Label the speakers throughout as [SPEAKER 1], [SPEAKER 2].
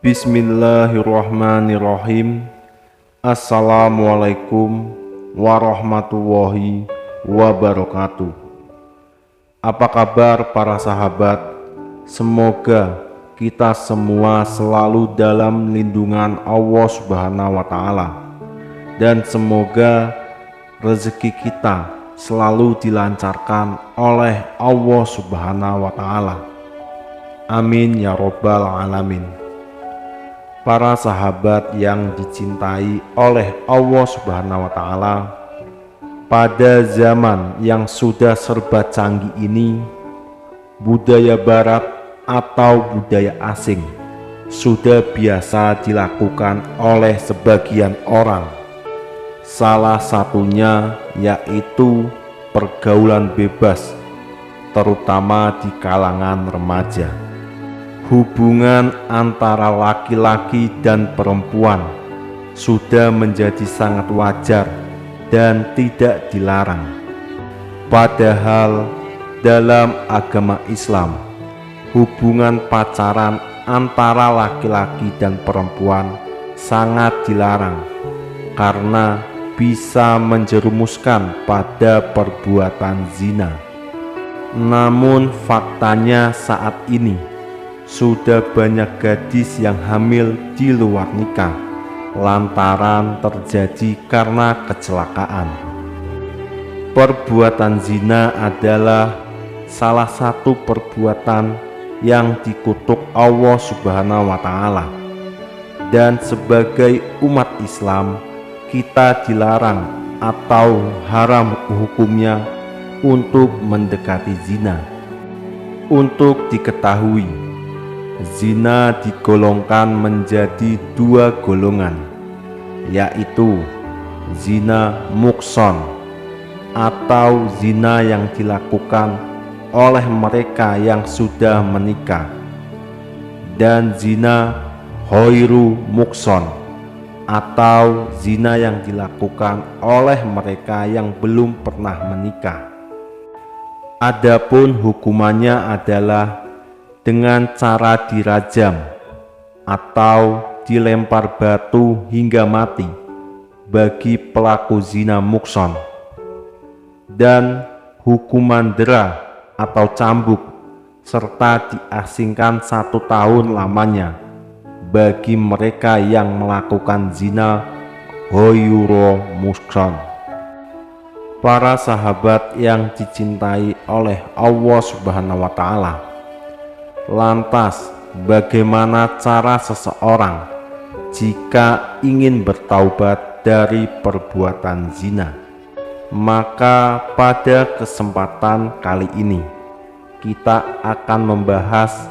[SPEAKER 1] Bismillahirrahmanirrahim. Assalamualaikum warahmatullahi wabarakatuh. Apa kabar para sahabat? Semoga kita semua selalu dalam lindungan Allah Subhanahu wa Ta'ala, dan semoga rezeki kita selalu dilancarkan oleh Allah Subhanahu wa Ta'ala. Amin ya Rabbal Alamin. Para sahabat yang dicintai oleh Allah Subhanahu wa Ta'ala, pada zaman yang sudah serba canggih ini, budaya barat atau budaya asing sudah biasa dilakukan oleh sebagian orang. Salah satunya yaitu pergaulan bebas, terutama di kalangan remaja. Hubungan antara laki-laki dan perempuan sudah menjadi sangat wajar dan tidak dilarang. Padahal dalam agama Islam, hubungan pacaran antara laki-laki dan perempuan sangat dilarang karena bisa menjerumuskan pada perbuatan zina. Namun faktanya saat ini sudah banyak gadis yang hamil di luar nikah lantaran terjadi karena kecelakaan. Perbuatan zina adalah salah satu perbuatan yang dikutuk Allah Subhanahu wa Ta'ala, dan sebagai umat Islam kita dilarang atau haram hukumnya untuk mendekati zina. Untuk diketahui, zina digolongkan menjadi dua golongan, yaitu zina muhsan atau zina yang dilakukan oleh mereka yang sudah menikah, dan zina ghairu muhsan atau zina yang dilakukan oleh mereka yang belum pernah menikah. Adapun hukumannya adalah dengan cara dirajam atau dilempar batu hingga mati bagi pelaku zina muhsan, dan hukuman dera atau cambuk serta diasingkan 1 tahun lamanya bagi mereka yang melakukan zina ghairu muhsan. Para sahabat yang dicintai oleh Allah Subhanahu wa Ta'ala, lantas bagaimana cara seseorang jika ingin bertaubat dari perbuatan zina? Maka pada kesempatan kali ini kita akan membahas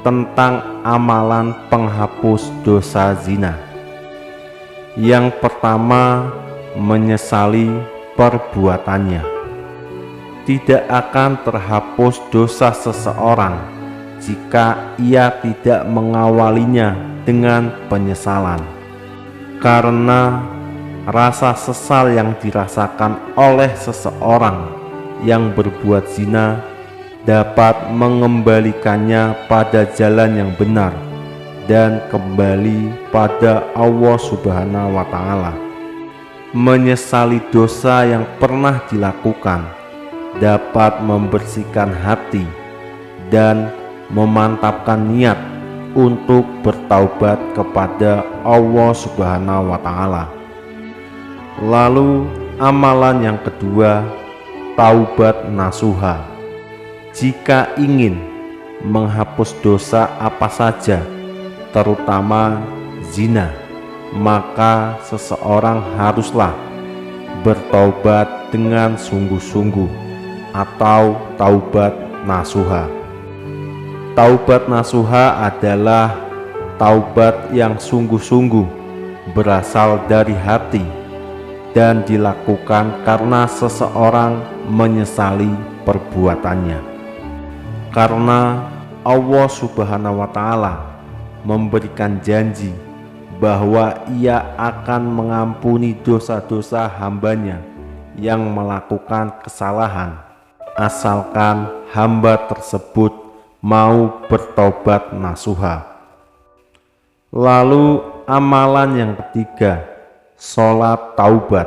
[SPEAKER 1] tentang amalan penghapus dosa zina. Yang pertama, menyesali perbuatannya. Tidak akan terhapus dosa seseorang jika ia tidak mengawalinya dengan penyesalan, karena rasa sesal yang dirasakan oleh seseorang yang berbuat zina dapat mengembalikannya pada jalan yang benar dan kembali pada Allah Subhanahu wa Ta'ala. Menyesali dosa yang pernah dilakukan dapat membersihkan hati dan memantapkan niat untuk bertaubat kepada Allah Subhanahu wa Ta'ala. Lalu amalan yang kedua, taubat nasuha. Jika ingin menghapus dosa apa saja, terutama zina, maka seseorang haruslah bertaubat dengan sungguh-sungguh atau taubat nasuha. Taubat nasuha adalah taubat yang sungguh-sungguh berasal dari hati dan dilakukan karena seseorang menyesali perbuatannya. Karena Allah Subhanahu wa Ta'ala memberikan janji bahwa Ia akan mengampuni dosa-dosa hambanya yang melakukan kesalahan, asalkan hamba tersebut mau bertobat nasuha. Lalu amalan yang ketiga, sholat taubat.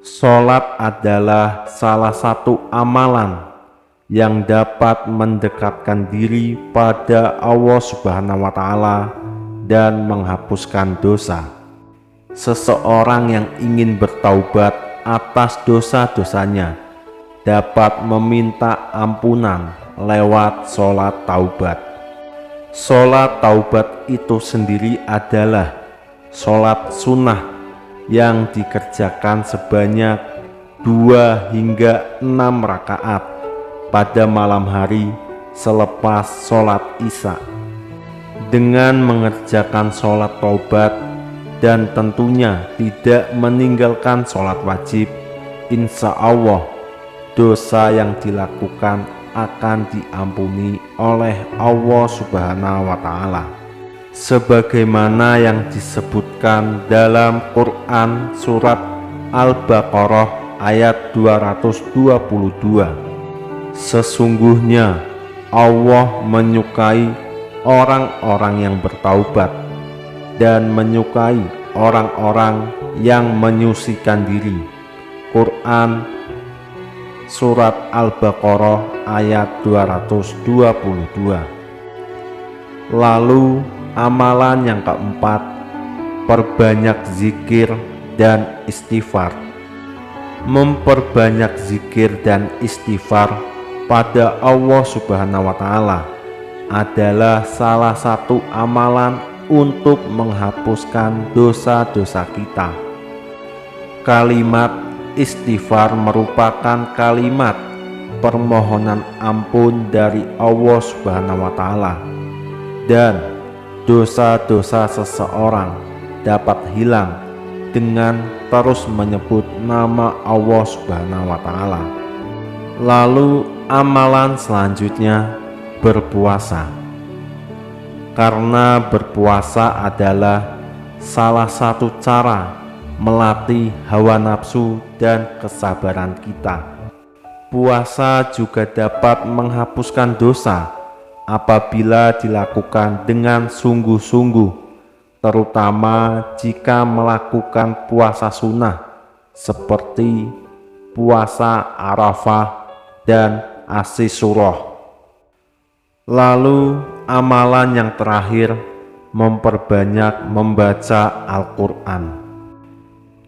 [SPEAKER 1] Sholat adalah salah satu amalan yang dapat mendekatkan diri pada Allah Subhanahu wa Ta'ala dan menghapuskan dosa. Seseorang yang ingin bertaubat atas dosa-dosanya dapat meminta ampunan lewat sholat taubat. Sholat taubat itu sendiri adalah sholat sunnah yang dikerjakan sebanyak 2 hingga 6 rakaat pada malam hari selepas sholat isya. Dengan mengerjakan sholat taubat dan tentunya tidak meninggalkan sholat wajib, insya Allah dosa yang dilakukan akan diampuni oleh Allah Subhanahu wa Ta'ala, sebagaimana yang disebutkan dalam Quran surat Al-Baqarah ayat 222. Sesungguhnya Allah menyukai orang-orang yang bertaubat dan menyukai orang-orang yang menyucikan diri. Quran surat Al-Baqarah ayat 222. Lalu amalan yang keempat, perbanyak zikir dan istighfar. Memperbanyak zikir dan istighfar pada Allah Subhanahu wa Ta'ala adalah salah satu amalan untuk menghapuskan dosa-dosa kita. Kalimat istighfar merupakan kalimat permohonan ampun dari Allah Subhanahu wa Ta'ala, dan dosa-dosa seseorang dapat hilang dengan terus menyebut nama Allah Subhanahu wa Ta'ala. Lalu amalan selanjutnya, berpuasa. Karena berpuasa adalah salah satu cara melatih hawa nafsu dan kesabaran kita. Puasa juga dapat menghapuskan dosa apabila dilakukan dengan sungguh-sungguh, terutama jika melakukan puasa sunnah seperti puasa Arafah dan Asyura. Lalu amalan yang terakhir, memperbanyak membaca Al-Quran.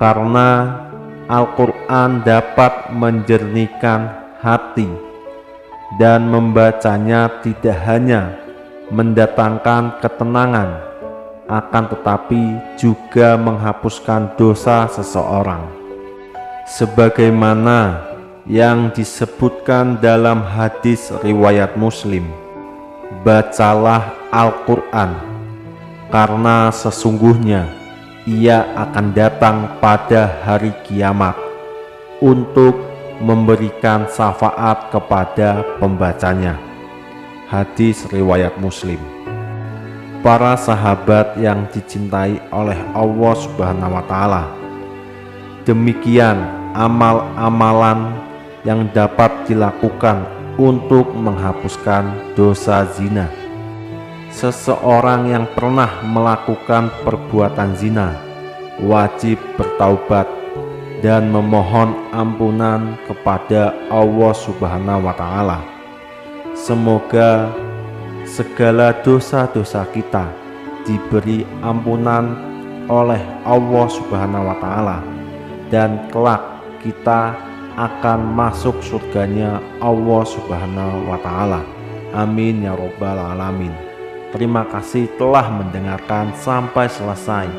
[SPEAKER 1] Karena Al-Quran dapat menjernihkan hati, dan membacanya tidak hanya mendatangkan ketenangan, akan tetapi juga menghapuskan dosa seseorang, sebagaimana yang disebutkan dalam hadis riwayat Muslim, bacalah Al-Quran, karena sesungguhnya ia akan datang pada hari kiamat untuk memberikan syafaat kepada pembacanya. Hadis riwayat Muslim. Para sahabat yang dicintai oleh Allah Subhanahu wa Ta'ala, demikian amal-amalan yang dapat dilakukan untuk menghapuskan dosa zina. Seseorang yang pernah melakukan perbuatan zina wajib bertaubat dan memohon ampunan kepada Allah Subhanahu wa Ta'ala. Semoga segala dosa-dosa kita diberi ampunan oleh Allah Subhanahu wa Ta'ala, dan kelak kita akan masuk surganya Allah Subhanahu wa Ta'ala. Amin ya robbal alamin. Terima kasih telah mendengarkan sampai selesai.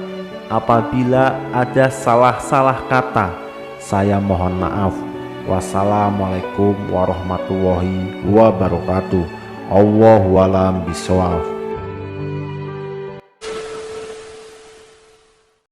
[SPEAKER 1] Apabila ada salah-salah kata, saya mohon maaf. Wassalamualaikum warahmatullahi wabarakatuh. Allahu a'lam bishawab.